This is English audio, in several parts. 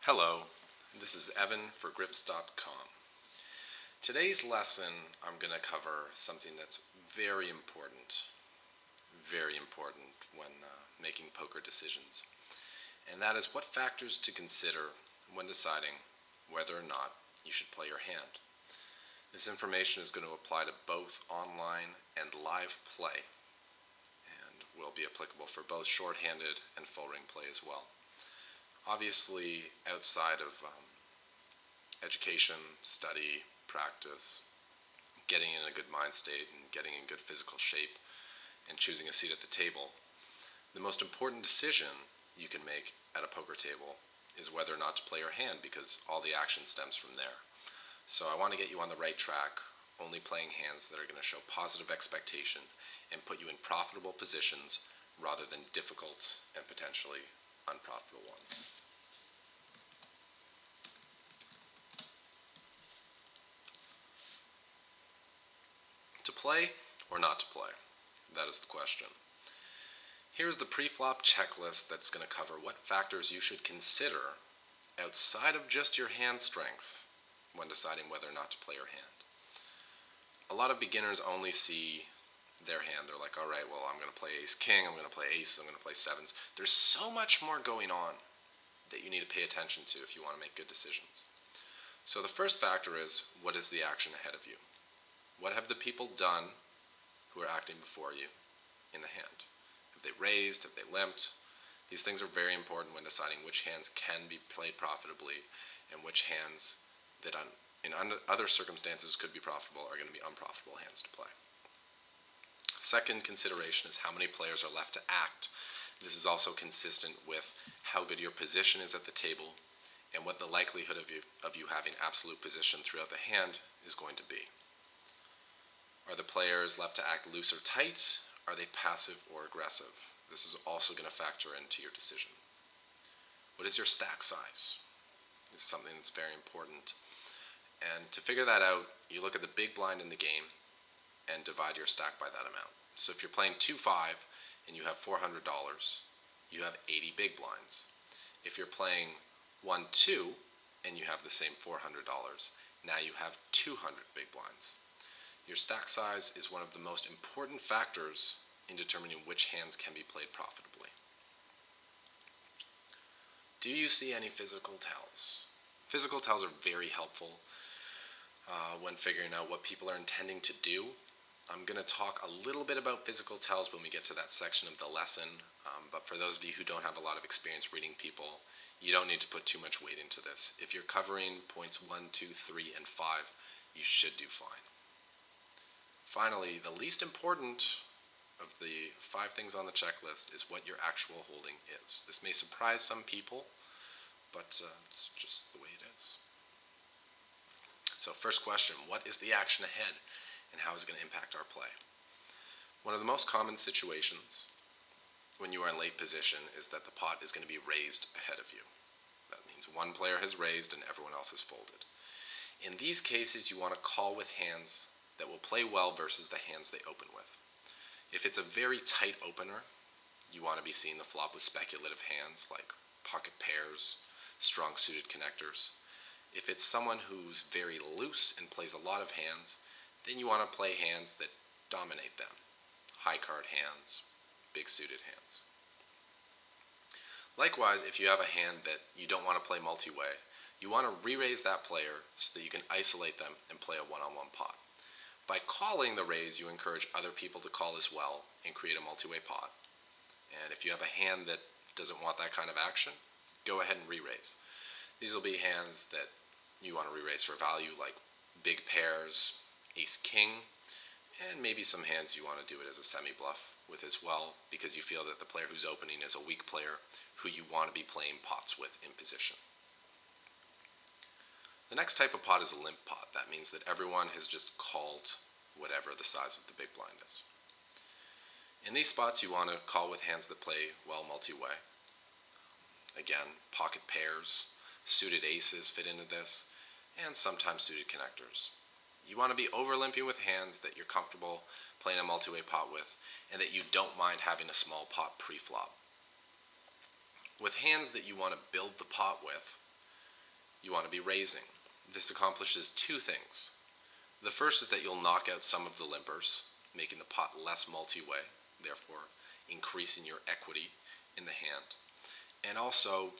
Hello, this is Evan for Grips.com. Today's lesson I'm going to cover something that's very important when making poker decisions. And that is what factors to consider when deciding whether or not you should play your hand. This information is going to apply to both online and live play and will be applicable for both shorthanded and full ring play as well. Obviously, outside of education, study, practice, getting in a good mind state and getting in good physical shape and choosing a seat at the table, the most important decision you can make at a poker table is whether or not to play your hand, because all the action stems from there. So I want to get you on the right track, only playing hands that are going to show positive expectation and put you in profitable positions rather than difficult and potentially unprofitable ones. To play or not to play? That is the question. Here's the pre-flop checklist that's going to cover what factors you should consider outside of just your hand strength when deciding whether or not to play your hand. A lot of beginners only see their hand. They're like, all right, well, I'm going to play ace-king, I'm going to play aces, I'm going to play sevens. There's so much more going on that you need to pay attention to if you want to make good decisions. So the first factor is, what is the action ahead of you? What have the people done who are acting before you in the hand? Have they raised? Have they limped? These things are very important when deciding which hands can be played profitably and which hands that in other circumstances could be profitable are going to be unprofitable hands to play. Second consideration is how many players are left to act. This is also consistent with how good your position is at the table and what the likelihood of you having absolute position throughout the hand is going to be. Are the players left to act loose or tight? Are they passive or aggressive? This is also going to factor into your decision. What is your stack size? This is something that's very important. And to figure that out, you look at the big blind in the game and divide your stack by that amount. So if you're playing 2-5 and you have $400, you have 80 big blinds. If you're playing 1-2 and you have the same $400, now you have 200 big blinds. Your stack size is one of the most important factors in determining which hands can be played profitably. Do you see any physical tells? Physical tells are very helpful when figuring out what people are intending to do. I'm going to talk a little bit about physical tells when we get to that section of the lesson, but for those of you who don't have a lot of experience reading people, you don't need to put too much weight into this. If you're covering points 1, 2, 3, and 5, you should do fine. Finally, the least important of the 5 things on the checklist is what your actual holding is. This may surprise some people, but it's just the way it is. So first question, what is the action ahead and how is it going to impact our play? One of the most common situations when you are in late position is that the pot is going to be raised ahead of you. That means one player has raised and everyone else has folded. In these cases, you want to call with hands that will play well versus the hands they open with. If it's a very tight opener, you want to be seeing the flop with speculative hands like pocket pairs, strong suited connectors. If it's someone who's very loose and plays a lot of hands, then you want to play hands that dominate them. High card hands, big suited hands. Likewise, if you have a hand that you don't want to play multi-way, you want to re-raise that player so that you can isolate them and play a one-on-one pot. By calling the raise, you encourage other people to call as well and create a multi-way pot. And if you have a hand that doesn't want that kind of action, go ahead and re-raise. These will be hands that you want to re-raise for value, like big pairs, ace-king, and maybe some hands you want to do it as a semi-bluff with as well, because you feel that the player who's opening is a weak player who you want to be playing pots with in position. The next type of pot is a limp pot. That means that everyone has just called whatever the size of the big blind is. In these spots, you want to call with hands that play well multi-way. Again, pocket pairs, suited aces fit into this, and sometimes suited connectors. You want to be over-limping with hands that you're comfortable playing a multi-way pot with, and that you don't mind having a small pot pre-flop. With hands that you want to build the pot with, you want to be raising. This accomplishes two things. The first is that you'll knock out some of the limpers, making the pot less multi-way, therefore increasing your equity in the hand. And also,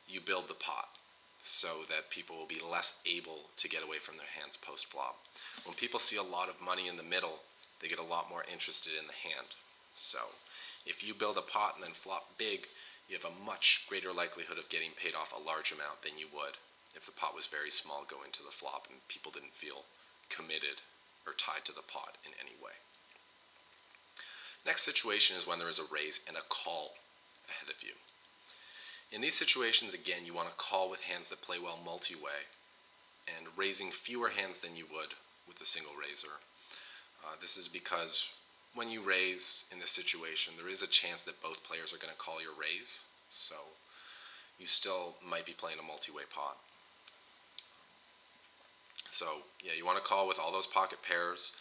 you build the pot so that people will be less able to get away from their hands post-flop. When people see a lot of money in the middle, they get a lot more interested in the hand. So if you build a pot and then flop big, you have a much greater likelihood of getting paid off a large amount than you would if the pot was very small going to the flop and people didn't feel committed or tied to the pot in any way. Next situation is when there is a raise and a call ahead of you. In these situations, again, you want to call with hands that play well multi-way and raising fewer hands than you would with a single raiser. This is because when you raise in this situation, there is a chance that both players are going to call your raise, so you still might be playing a multi-way pot. So yeah, you want to call with all those pocket pairs.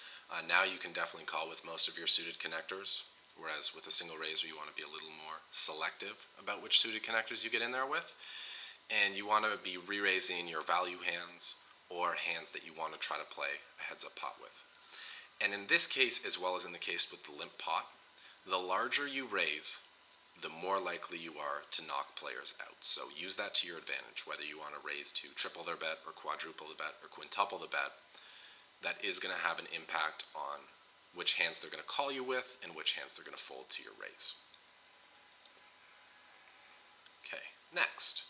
Now you can definitely call with most of your suited connectors, whereas with a single raiser you want to be a little more selective about which suited connectors you get in there with, and you want to be re-raising your value hands or hands that you want to try to play a heads-up pot with. And in this case, as well as in the case with the limp pot, the larger you raise, the more likely you are to knock players out. So use that to your advantage, whether you want to raise to triple their bet or quadruple the bet or quintuple the bet. That is going to have an impact on which hands they're going to call you with and which hands they're going to fold to your raise. Okay, next,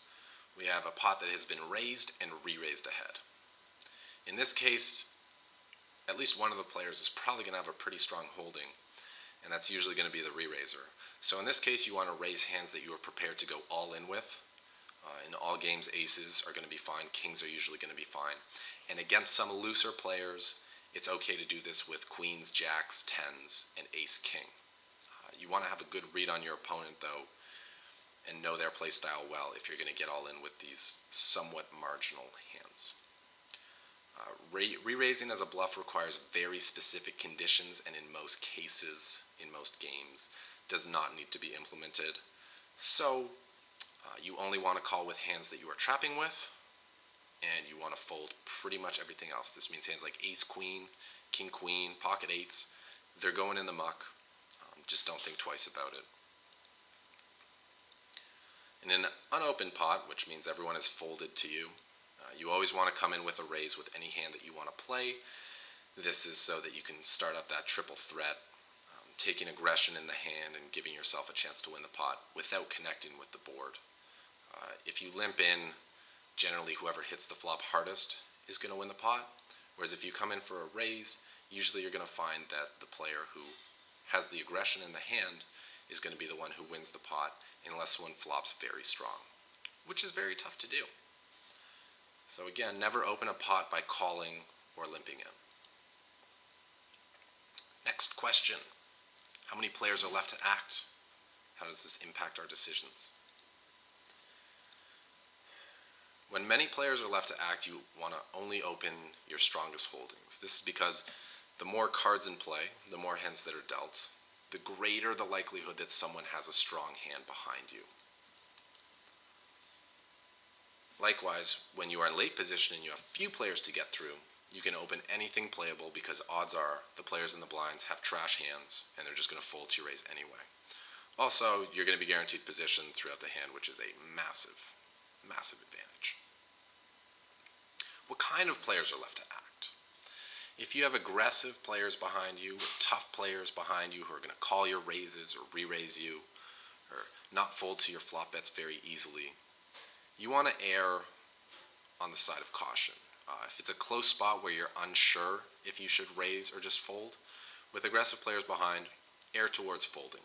we have a pot that has been raised and re-raised ahead. In this case, at least one of the players is probably going to have a pretty strong holding, and that's usually going to be the re-raiser. So in this case, you want to raise hands that you are prepared to go all in with. In all games, aces are going to be fine, kings are usually going to be fine. And against some looser players, it's okay to do this with queens, jacks, tens, and ace-king. You want to have a good read on your opponent, though, and know their play style well if you're going to get all in with these somewhat marginal hands. Re-raising as a bluff requires very specific conditions, and in most cases, in most games, does not need to be implemented. So you only want to call with hands that you are trapping with, and you want to fold pretty much everything else. This means hands like ace-queen, king-queen, pocket eights, they're going in the muck. Just don't think twice about it. In an unopened pot, which means everyone is folded to you, you always want to come in with a raise with any hand that you want to play. This is so that you can start up that triple threat, taking aggression in the hand and giving yourself a chance to win the pot without connecting with the board. If you limp in, generally whoever hits the flop hardest is going to win the pot, whereas if you come in for a raise, usually you're going to find that the player who has the aggression in the hand is going to be the one who wins the pot unless one flops very strong, which is very tough to do. So again, never open a pot by calling or limping in. Next question. How many players are left to act? How does this impact our decisions? When many players are left to act, you want to only open your strongest holdings. This is because the more cards in play, the more hands that are dealt, the greater the likelihood that someone has a strong hand behind you. Likewise, when you are in late position and you have few players to get through, you can open anything playable because odds are the players in the blinds have trash hands and they're just going to fold to your raise anyway. Also, you're going to be guaranteed position throughout the hand, which is a massive, massive advantage. What kind of players are left to act? If you have aggressive players behind you, or tough players behind you who are going to call your raises or re-raise you, or not fold to your flop bets very easily, you want to err on the side of caution. If it's a close spot where you're unsure if you should raise or just fold, with aggressive players behind, err towards folding.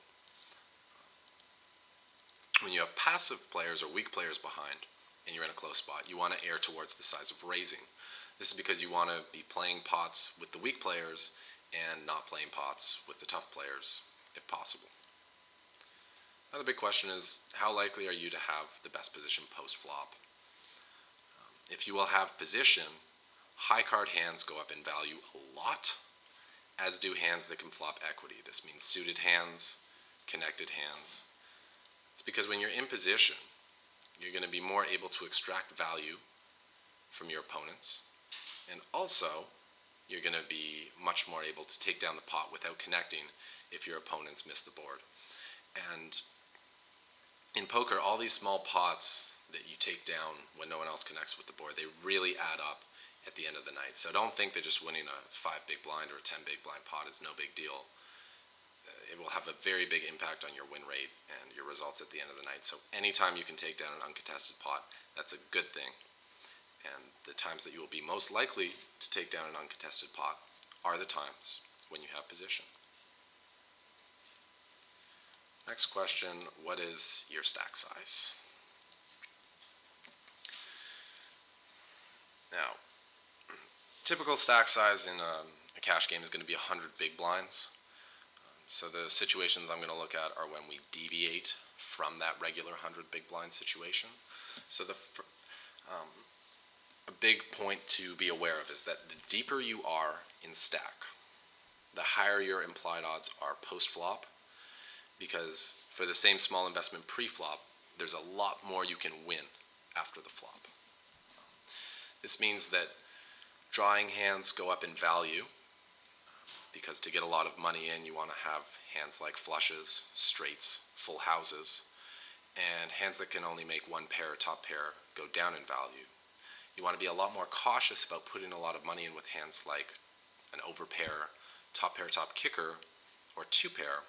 When you have passive players or weak players behind, and you're in a close spot, you want to err towards the size of raising. This is because you want to be playing pots with the weak players and not playing pots with the tough players, if possible. Another big question is, how likely are you to have the best position post-flop? If you will have position, high card hands go up in value a lot, as do hands that can flop equity. This means suited hands, connected hands. It's because when you're in position, you're going to be more able to extract value from your opponents, and also you're going to be much more able to take down the pot without connecting if your opponents miss the board. And in poker, all these small pots that you take down when no one else connects with the board, they really add up at the end of the night. So don't think that just winning a 5 big blind or a 10 big blind pot is no big deal. It will have a very big impact on your win rate and your results at the end of the night. So anytime you can take down an uncontested pot, that's a good thing. And the times that you will be most likely to take down an uncontested pot are the times when you have position. Next question, what is your stack size? Now, typical stack size in a cash game is going to be 100 big blinds. So the situations I'm going to look at are when we deviate from that regular 100 big blind situation. So a big point to be aware of is that the deeper you are in stack, the higher your implied odds are post-flop, because for the same small investment pre-flop, there's a lot more you can win after the flop. This means that drawing hands go up in value, because to get a lot of money in, you want to have hands like flushes, straights, full houses, and hands that can only make one pair or top pair go down in value. You want to be a lot more cautious about putting a lot of money in with hands like an overpair, top pair, top kicker, or two pair,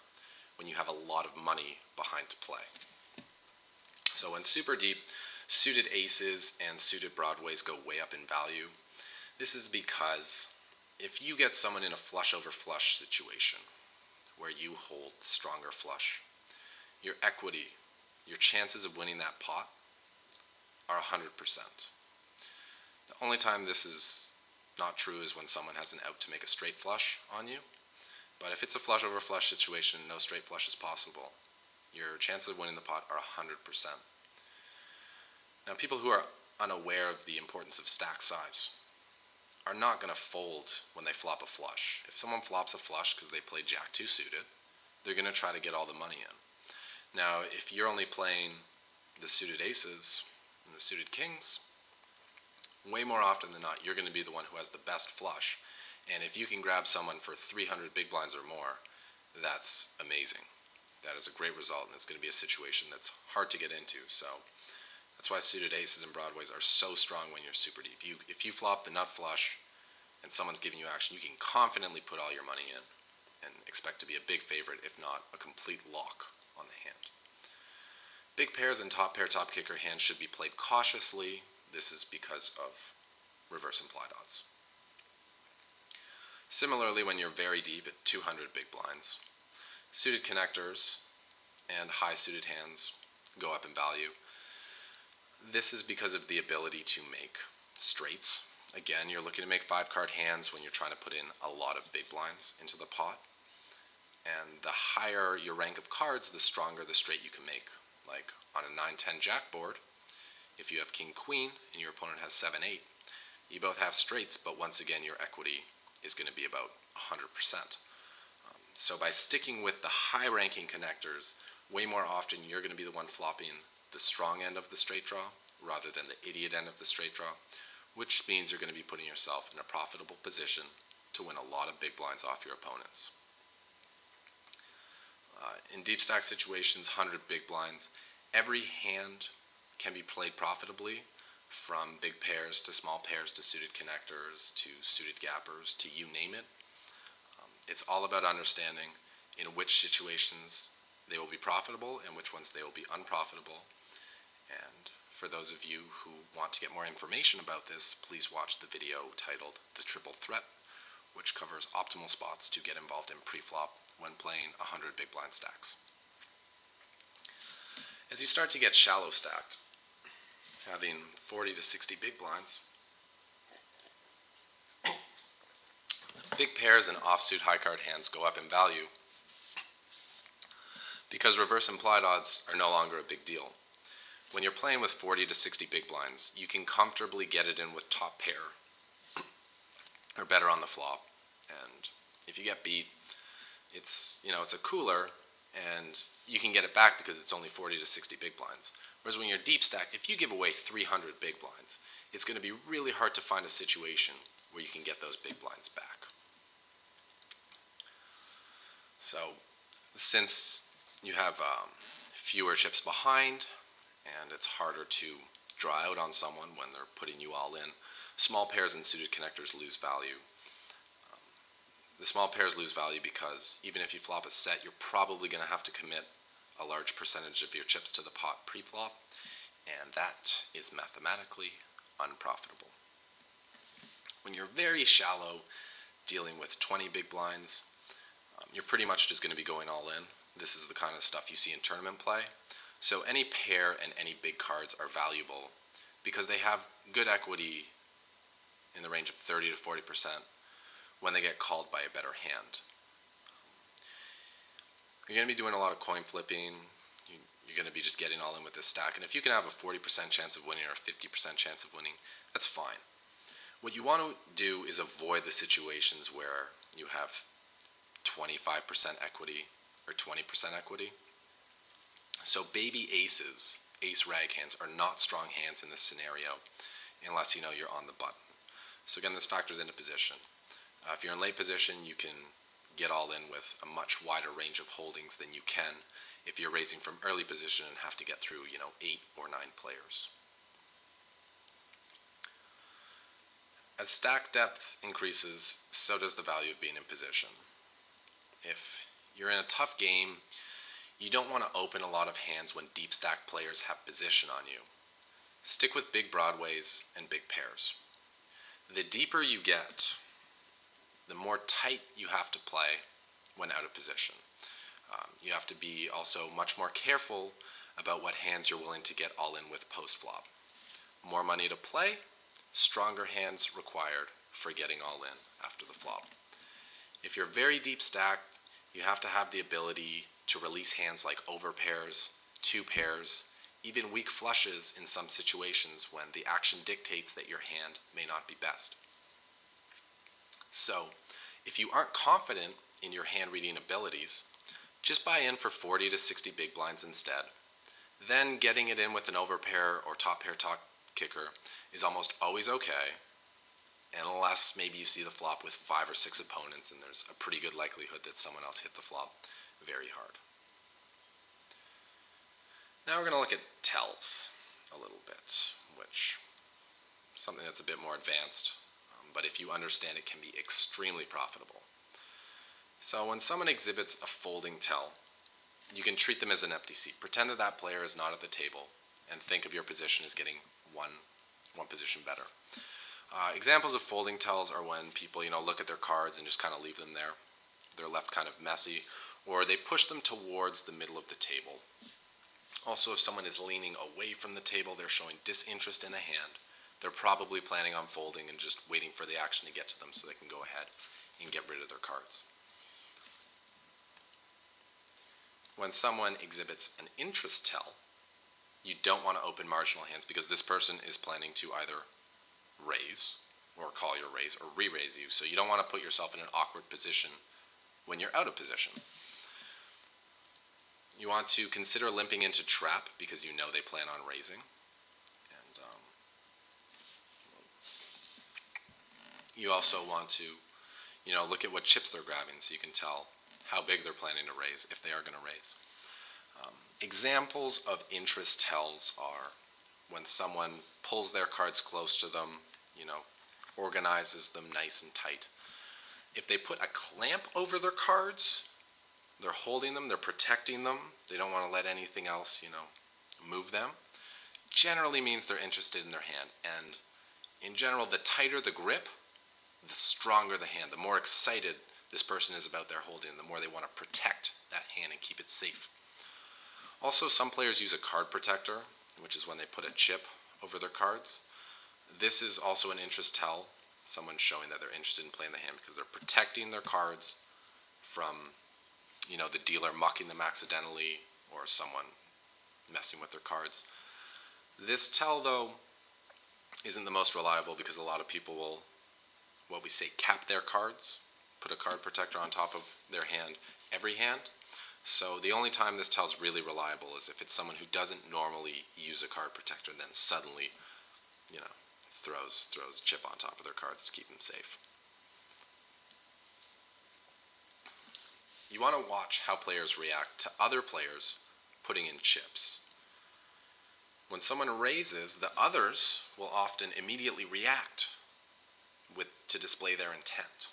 when you have a lot of money behind to play. So when super deep, suited aces and suited broadways go way up in value. This is because if you get someone in a flush over flush situation where you hold stronger flush, your equity, your chances of winning that pot are 100%. The only time this is not true is when someone has an out to make a straight flush on you. But if it's a flush over flush situation and no straight flush is possible, your chances of winning the pot are 100%. Now, people who are unaware of the importance of stack size are not going to fold when they flop a flush. If someone flops a flush because they played Jack 2 suited, they're going to try to get all the money in. Now, if you're only playing the suited aces and the suited kings, way more often than not, you're going to be the one who has the best flush. And if you can grab someone for 300 big blinds or more, that's amazing. That is a great result, and it's going to be a situation that's hard to get into. So that's why suited aces and broadways are so strong when you're super deep. If you flop the nut flush and someone's giving you action, you can confidently put all your money in and expect to be a big favorite, if not a complete lock on the hand. Big pairs and top pair, top kicker hands should be played cautiously. This is because of reverse implied odds. Similarly, when you're very deep at 200 big blinds, suited connectors and high suited hands go up in value. This is because of the ability to make straights. Again, you're looking to make 5-card hands when you're trying to put in a lot of big blinds into the pot. And the higher your rank of cards, the stronger the straight you can make. Like on a 9-10 jack board, if you have king queen and your opponent has 7-8, you both have straights, but once again your equity is going to be about 100%. So by sticking with the high-ranking connectors, way more often you're going to be the one flopping the strong end of the straight draw rather than the idiot end of the straight draw, which means you're going to be putting yourself in a profitable position to win a lot of big blinds off your opponents. In deep stack situations, 100 big blinds, every hand can be played profitably, from big pairs to small pairs to suited connectors to suited gappers to you name it. It's all about understanding in which situations they will be profitable and which ones they will be unprofitable. And for those of you who want to get more information about this, please watch the video titled The Triple Threat, which covers optimal spots to get involved in pre-flop when playing 100 big blind stacks. As you start to get shallow stacked, having 40 to 60 big blinds, big pairs and offsuit high card hands go up in value because reverse implied odds are no longer a big deal. When you're playing with 40 to 60 big blinds, you can comfortably get it in with top pair or better on the flop. And if you get beat, it's a cooler and you can get it back because it's only 40 to 60 big blinds. Whereas when you're deep stacked, if you give away 300 big blinds, it's going to be really hard to find a situation where you can get those big blinds back. So since you have fewer chips behind and it's harder to draw out on someone when they're putting you all in, small pairs and suited connectors lose value. The small pairs lose value because even if you flop a set, you're probably going to have to commit a large percentage of your chips to the pot pre-flop, and that is mathematically unprofitable. When you're very shallow, dealing with 20 big blinds, you're pretty much just going to be going all in. This is the kind of stuff you see in tournament play. So any pair and any big cards are valuable because they have good equity in the range of 30 to 40% when they get called by a better hand. You're going to be doing a lot of coin flipping. You're going to be just getting all in with this stack. And if you can have a 40% chance of winning or a 50% chance of winning, that's fine. What you want to do is avoid the situations where you have 25% equity or 20% equity. So baby aces, ace rag hands, are not strong hands in this scenario unless you know you're on the button. So again, this factors into position. If you're in late position, you can get all in with a much wider range of holdings than you can if you're raising from early position and have to get through, 8 or 9 players. As stack depth increases, so does the value of being in position. If you're in a tough game, you don't want to open a lot of hands when deep stack players have position on you. Stick with big broadways and big pairs. The deeper you get, the more tight you have to play when out of position. You have to be also much more careful about what hands you're willing to get all in with post-flop. More money to play, stronger hands required for getting all in after the flop. If you're very deep stacked, you have to have the ability to release hands like overpairs, two pairs, even weak flushes in some situations when the action dictates that your hand may not be best. So, if you aren't confident in your hand reading abilities, just buy in for 40 to 60 big blinds instead. Then getting it in with an overpair or top pair top kicker is almost always okay, unless maybe you see the flop with 5 or 6 opponents and there's a pretty good likelihood that someone else hit the flop very hard. Now we're going to look at tells a little bit, which is something that's a bit more advanced, but if you understand it, can be extremely profitable. So when someone exhibits a folding tell, you can treat them as an empty seat. Pretend that that player is not at the table and think of your position as getting one position better. Examples of folding tells are when people, look at their cards and just kind of leave them there. They're left kind of messy, or they push them towards the middle of the table. Also, if someone is leaning away from the table, they're showing disinterest in a hand. They're probably planning on folding and just waiting for the action to get to them so they can go ahead and get rid of their cards. When someone exhibits an interest tell, you don't want to open marginal hands because this person is planning to either raise or call your raise or re-raise you. So you don't want to put yourself in an awkward position when you're out of position. You want to consider limping into trap because you know they plan on raising. And you also want to, look at what chips they're grabbing so you can tell how big they're planning to raise if they are going to raise. Examples of interest tells are when someone pulls their cards close to them, organizes them nice and tight. If they put a clamp over their cards, they're holding them, they're protecting them, they don't want to let anything else, move them, generally means they're interested in their hand. And in general, the tighter the grip, the stronger the hand, the more excited this person is about their holding, the more they want to protect that hand and keep it safe. Also, some players use a card protector, which is when they put a chip over their cards. This is also an interest tell, someone showing that they're interested in playing the hand because they're protecting their cards from, the dealer mucking them accidentally or someone messing with their cards. This tell, though, isn't the most reliable because a lot of people will, what we say, cap their cards, put a card protector on top of their hand every hand. So the only time this tells really reliable is if it's someone who doesn't normally use a card protector, then suddenly, throws a chip on top of their cards to keep them safe. You want to watch how players react to other players putting in chips. When someone raises, the others will often immediately react to display their intent.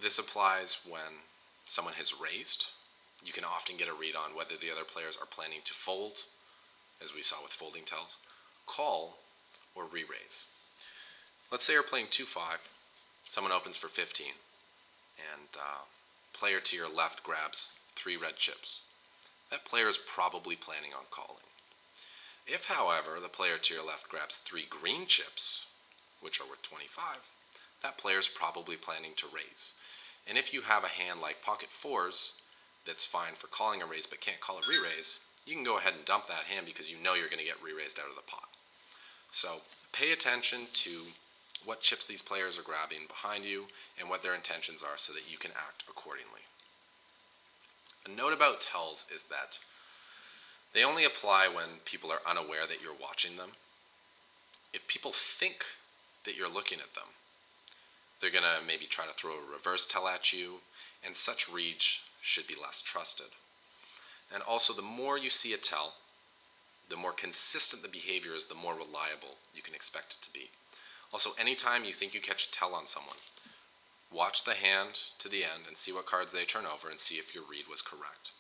This applies when someone has raised. You can often get a read on whether the other players are planning to fold, as we saw with folding tells, call, or re-raise. Let's say you're playing 2-5, someone opens for 15, and player to your left grabs 3 red chips. That player is probably planning on calling. If, however, the player to your left grabs 3 green chips, which are worth 25, that player is probably planning to raise. And if you have a hand like pocket 4s that's fine for calling a raise but can't call a re-raise, you can go ahead and dump that hand because you know you're going to get re-raised out of the pot. So pay attention to what chips these players are grabbing behind you and what their intentions are so that you can act accordingly. A note about tells is that they only apply when people are unaware that you're watching them. If people think that you're looking at them, they're going to maybe try to throw a reverse tell at you, and such reads should be less trusted. And also, the more you see a tell, the more consistent the behavior is, the more reliable you can expect it to be. Also, anytime you think you catch a tell on someone, watch the hand to the end and see what cards they turn over and see if your read was correct.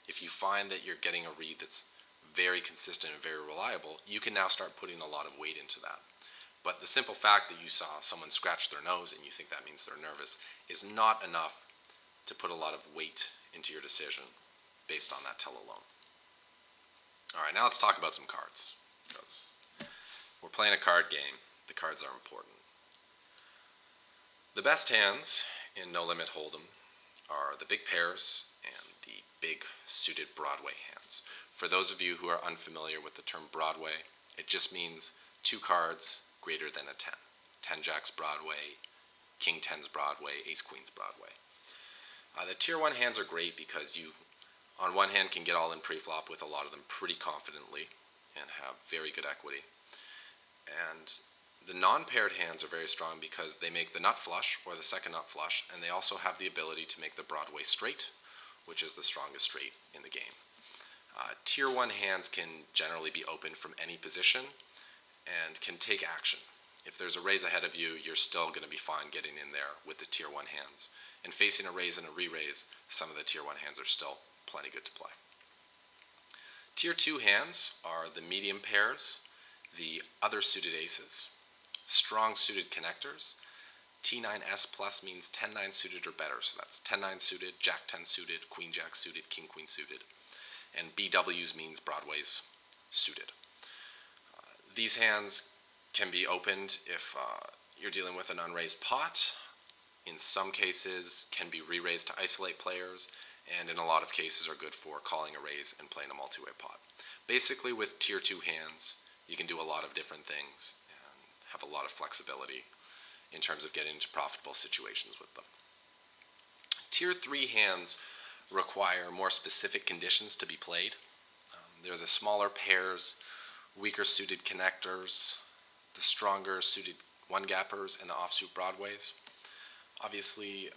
If you find that you're getting a read that's very consistent and very reliable, you can now start putting a lot of weight into that. But the simple fact that you saw someone scratch their nose and you think that means they're nervous is not enough to put a lot of weight into your decision based on that tell alone. Alright, now let's talk about some cards. Because we're playing a card game. The cards are important. The best hands in No Limit Hold'em are the big pairs and the big suited Broadway hands. For those of you who are unfamiliar with the term Broadway, it just means 2 cards greater than a 10. 10 Jacks Broadway, King 10's Broadway, Ace Queen's Broadway. The tier 1 hands are great because you, on one hand, can get all in pre-flop with a lot of them pretty confidently and have very good equity. And the non-paired hands are very strong because they make the nut flush or the second nut flush, and they also have the ability to make the Broadway straight, which is the strongest straight in the game. Tier 1 hands can generally be opened from any position and can take action. If there's a raise ahead of you, you're still going to be fine getting in there with the tier 1 hands. And facing a raise and a re-raise, some of the tier 1 hands are still plenty good to play. Tier 2 hands are the medium pairs, the other suited aces, strong suited connectors. T9S plus means 10-9 suited or better, so that's 10-9 suited, Jack-10 suited, Queen-Jack suited, King-Queen suited. And BWs means Broadways suited. These hands can be opened if you're dealing with an unraised pot. In some cases, can be re-raised to isolate players, and in a lot of cases are good for calling a raise and playing a multi-way pot. Basically, with tier 2 hands, you can do a lot of different things and have a lot of flexibility in terms of getting into profitable situations with them. Tier 3 hands require more specific conditions to be played. They're the smaller pairs, weaker suited connectors, the stronger suited one-gappers, and the offsuit Broadways. Obviously,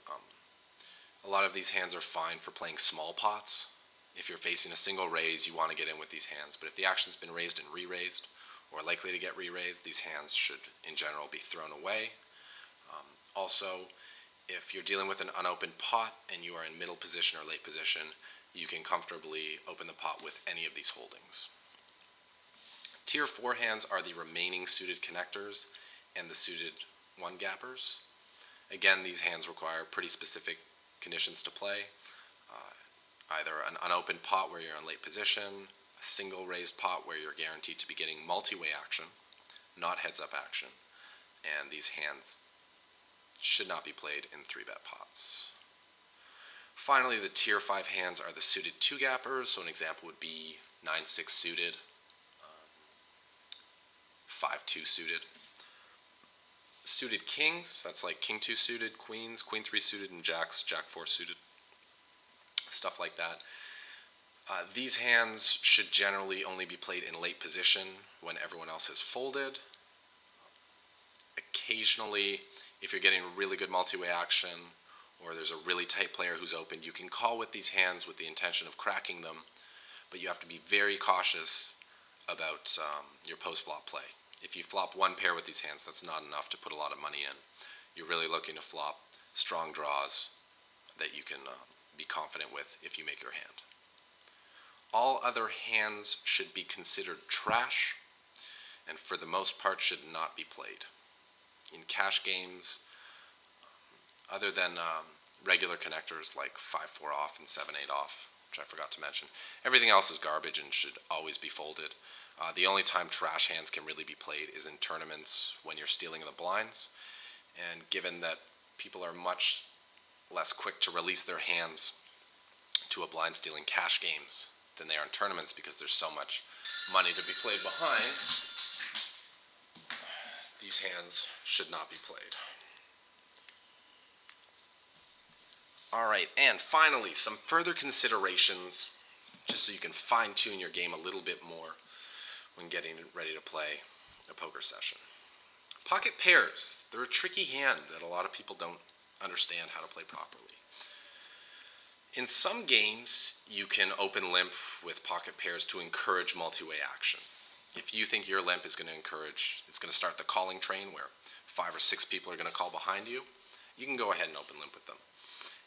a lot of these hands are fine for playing small pots. If you're facing a single raise, you want to get in with these hands. But if the action's been raised and re-raised, or likely to get re-raised, these hands should, in general, be thrown away. Also, if you're dealing with an unopened pot and you are in middle position or late position, you can comfortably open the pot with any of these holdings. Tier 4 hands are the remaining suited connectors and the suited one-gappers. Again, these hands require pretty specific conditions to play. Either an unopened pot where you're in late position, a single raised pot where you're guaranteed to be getting multi-way action, not heads-up action, and these hands should not be played in 3-bet pots. Finally, the tier 5 hands are the suited 2-gappers, so an example would be 9-6 suited, 5-2 suited. Suited kings, that's like King 2 suited, queens, Queen 3 suited, and jacks, Jack 4 suited. stuff like that. These hands should generally only be played in late position when everyone else has folded. Occasionally, if you're getting really good multi-way action or there's a really tight player who's opened, you can call with these hands with the intention of cracking them, but you have to be very cautious about your post-flop play. If you flop one pair with these hands, that's not enough to put a lot of money in. You're really looking to flop strong draws that you can be confident with if you make your hand. All other hands should be considered trash, and for the most part should not be played. In cash games, other than regular connectors like 5-4 off and 7-8 off, which I forgot to mention, everything else is garbage and should always be folded. The only time trash hands can really be played is in tournaments when you're stealing the blinds, and given that people are much less quick to release their hands to a blind stealing cash games than they are in tournaments because there's so much money to be played behind, these hands should not be played. Alright, and finally, some further considerations, just so you can fine-tune your game a little bit more when getting ready to play a poker session. Pocket pairs, they're a tricky hand that a lot of people don't understand how to play properly. In some games, you can open limp with pocket pairs to encourage multi-way action. If you think your limp is going to encourage, it's going to start the calling train where 5 or 6 people are going to call behind you, you can go ahead and open limp with them.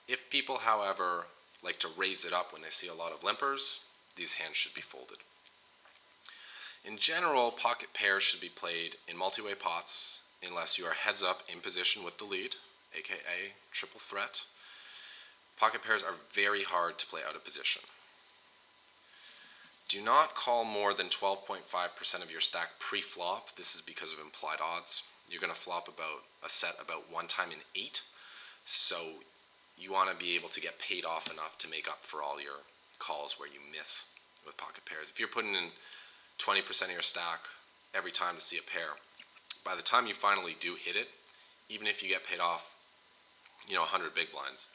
If people, however, like to raise it up when they see a lot of limpers, these hands should be folded. In general, pocket pairs should be played in multi-way pots unless you are heads up in position with the lead, aka triple threat. Pocket pairs are very hard to play out of position. Do not call more than 12.5% of your stack pre-flop. This is because of implied odds. You're going to flop about a set about 1 time in 8, so you want to be able to get paid off enough to make up for all your calls where you miss with pocket pairs. If you're putting in 20% of your stack every time to see a pair, by the time you finally do hit it, even if you get paid off, 100 big blinds,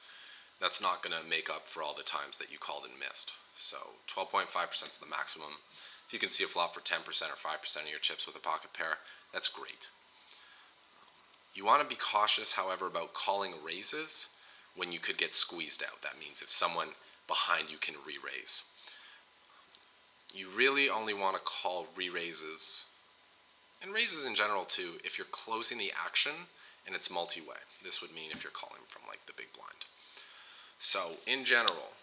that's not going to make up for all the times that you called and missed. So 12.5% is the maximum. If you can see a flop for 10% or 5% of your chips with a pocket pair, that's great. You want to be cautious, however, about calling raises when you could get squeezed out. That means if someone behind you can re-raise. You really only want to call re-raises, and raises in general too, if you're closing the action and it's multi-way. This would mean if you're calling from like the big blind. So in general,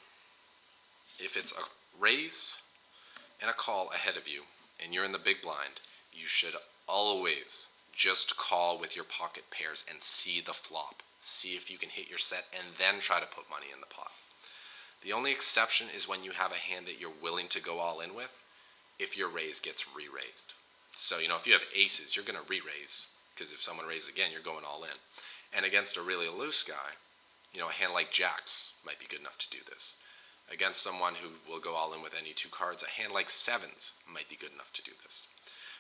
if it's a raise and a call ahead of you and you're in the big blind, you should always just call with your pocket pairs and see the flop. See if you can hit your set and then try to put money in the pot. The only exception is when you have a hand that you're willing to go all in with if your raise gets re-raised. So, if you have aces, you're going to re-raise because if someone raises again, you're going all in. And against a really loose guy, a hand like jacks might be good enough to do this. Against someone who will go all in with any 2 cards, a hand like sevens might be good enough to do this.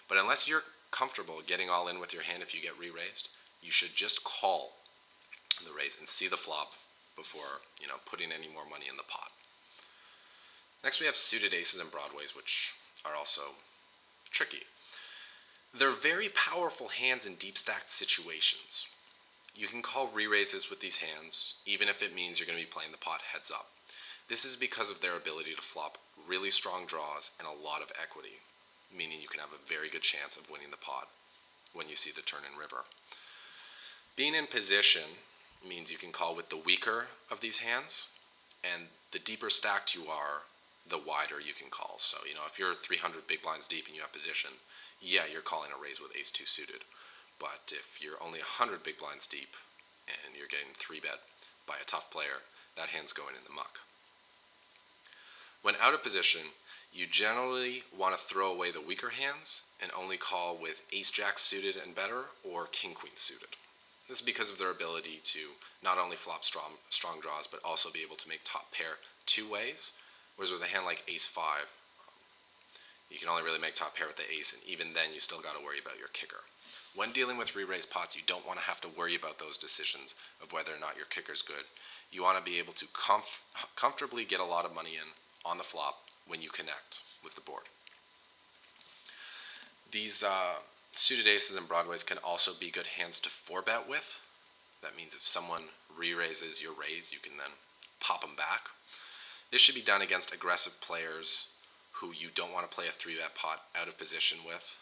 But unless you're comfortable getting all in with your hand if you get re-raised, you should just call the raise and see the flop before, putting any more money in the pot. Next we have suited aces and broadways, which are also tricky. They're very powerful hands in deep stacked situations. You can call re-raises with these hands, even if it means you're going to be playing the pot heads up. This is because of their ability to flop really strong draws and a lot of equity, meaning you can have a very good chance of winning the pot when you see the turn in river. Being in position means you can call with the weaker of these hands, and the deeper stacked you are, the wider you can call. So, if you're 300 big blinds deep and you have position, yeah, you're calling a raise with ace-2 suited. But if you're only 100 big blinds deep and you're getting 3-bet by a tough player, that hand's going in the muck. When out of position, you generally want to throw away the weaker hands and only call with ace-jack suited and better or king-queen suited. This is because of their ability to not only flop strong draws, but also be able to make top pair 2 ways, whereas with a hand like ace-5, You can only really make top pair with the ace, and even then you still got to worry about your kicker. When dealing with re-raised pots, you don't want to have to worry about those decisions of whether or not your kicker's good. You want to be able to comfortably get a lot of money in on the flop when you connect with the board. These suited aces and broadways can also be good hands to 4-bet with. That means if someone re-raises your raise, you can then pop them back. This should be done against aggressive players who you don't want to play a 3-bet pot out of position with,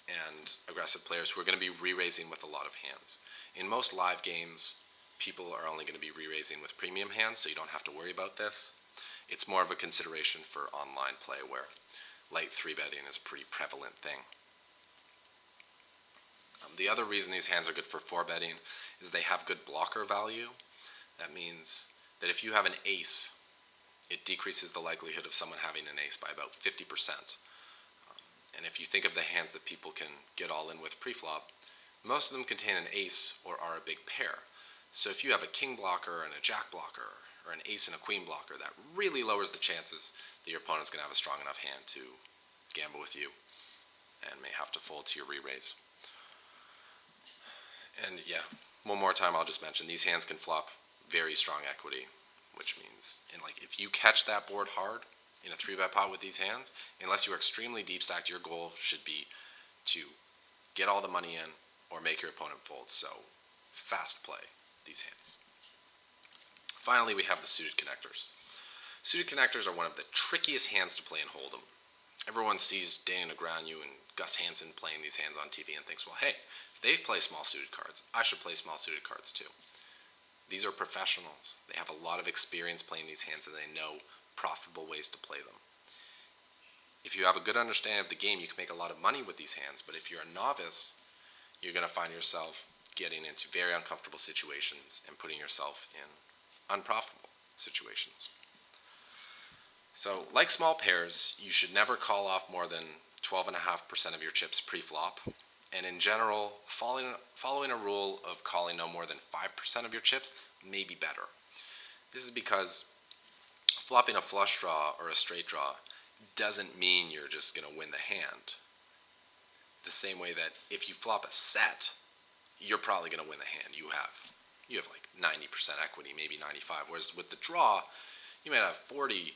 and aggressive players who are going to be re-raising with a lot of hands. In most live games, people are only going to be re-raising with premium hands, so you don't have to worry about this. It's more of a consideration for online play where late 3-betting is a pretty prevalent thing. The other reason these hands are good for 4-betting is they have good blocker value. That means that if you have an ace, it decreases the likelihood of someone having an ace by about 50%. And if you think of the hands that people can get all in with pre-flop, most of them contain an ace or are a big pair. So if you have a king blocker and a jack blocker, or an ace and a queen blocker, that really lowers the chances that your opponent's going to have a strong enough hand to gamble with you and may have to fold to your re-raise. And yeah, one more time I'll just mention, these hands can flop very strong equity, which means if you catch that board hard in a 3-bet pot with these hands, unless you are extremely deep stacked, your goal should be to get all the money in or make your opponent fold. So fast play these hands. Finally, we have the suited connectors. Suited connectors are one of the trickiest hands to play in Hold'em. Everyone sees Daniel Negreanu and Gus Hansen playing these hands on TV and thinks, well, hey, if they play small suited cards, I should play small suited cards too. These are professionals. They have a lot of experience playing these hands and they know profitable ways to play them. If you have a good understanding of the game, you can make a lot of money with these hands, but if you're a novice, you're going to find yourself getting into very uncomfortable situations and putting yourself in unprofitable situations. So, like small pairs, you should never call off more than 12.5% of your chips pre-flop, and in general, following a rule of calling no more than 5% of your chips may be better. This is because flopping a flush draw or a straight draw doesn't mean you're just going to win the hand. The same way that if you flop a set, you're probably going to win the hand. You have like 90% equity, maybe 95. Whereas with the draw, you might have 40,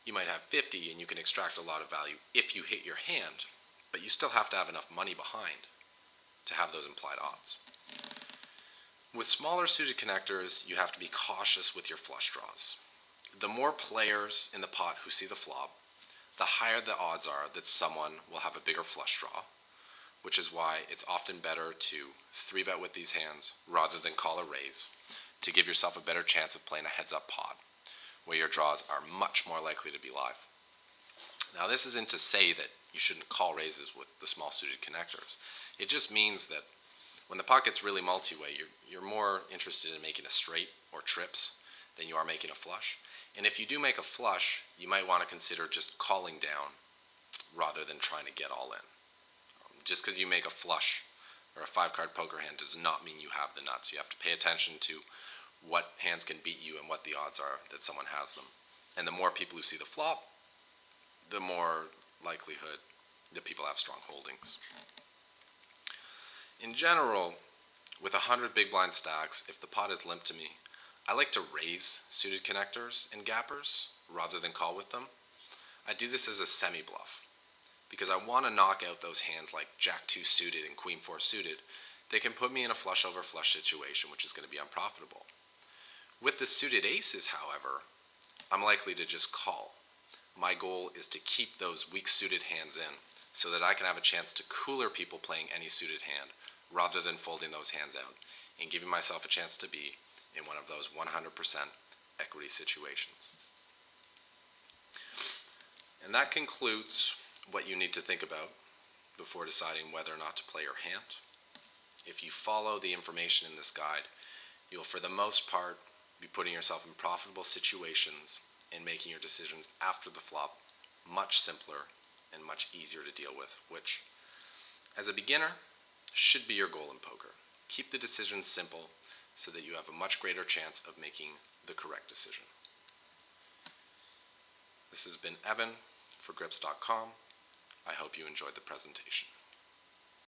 you might have 50, and you can extract a lot of value if you hit your hand, but you still have to have enough money behind to have those implied odds. With smaller suited connectors, you have to be cautious with your flush draws. The more players in the pot who see the flop, the higher the odds are that someone will have a bigger flush draw, which is why it's often better to 3-bet with these hands rather than call a raise to give yourself a better chance of playing a heads-up pot, where your draws are much more likely to be live. Now, this isn't to say that you shouldn't call raises with the small suited connectors. It just means that when the pot gets really multi-way, you're more interested in making a straight or trips than you are making a flush. And if you do make a flush, you might want to consider just calling down rather than trying to get all in. Just because you make a flush or a 5-card poker hand does not mean you have the nuts. You have to pay attention to what hands can beat you and what the odds are that someone has them. And the more people who see the flop, the more likelihood that people have strong holdings. In general, with 100 big blind stacks, if the pot is limp to me, I like to raise suited connectors and gappers rather than call with them. I do this as a semi-bluff because I want to knock out those hands like Jack 2 suited and Queen 4 suited. They can put me in a flush over flush situation, which is going to be unprofitable. With the suited aces, however, I'm likely to just call. My goal is to keep those weak suited hands in so that I can have a chance to cooler people playing any suited hand rather than folding those hands out and giving myself a chance to be in one of those 100% equity situations. And that concludes what you need to think about before deciding whether or not to play your hand. If you follow the information in this guide, you'll for the most part be putting yourself in profitable situations and making your decisions after the flop much simpler and much easier to deal with, which, as a beginner, should be your goal in poker. Keep the decisions simple so that you have a much greater chance of making the correct decision. This has been Evan for Grips.com. I hope you enjoyed the presentation.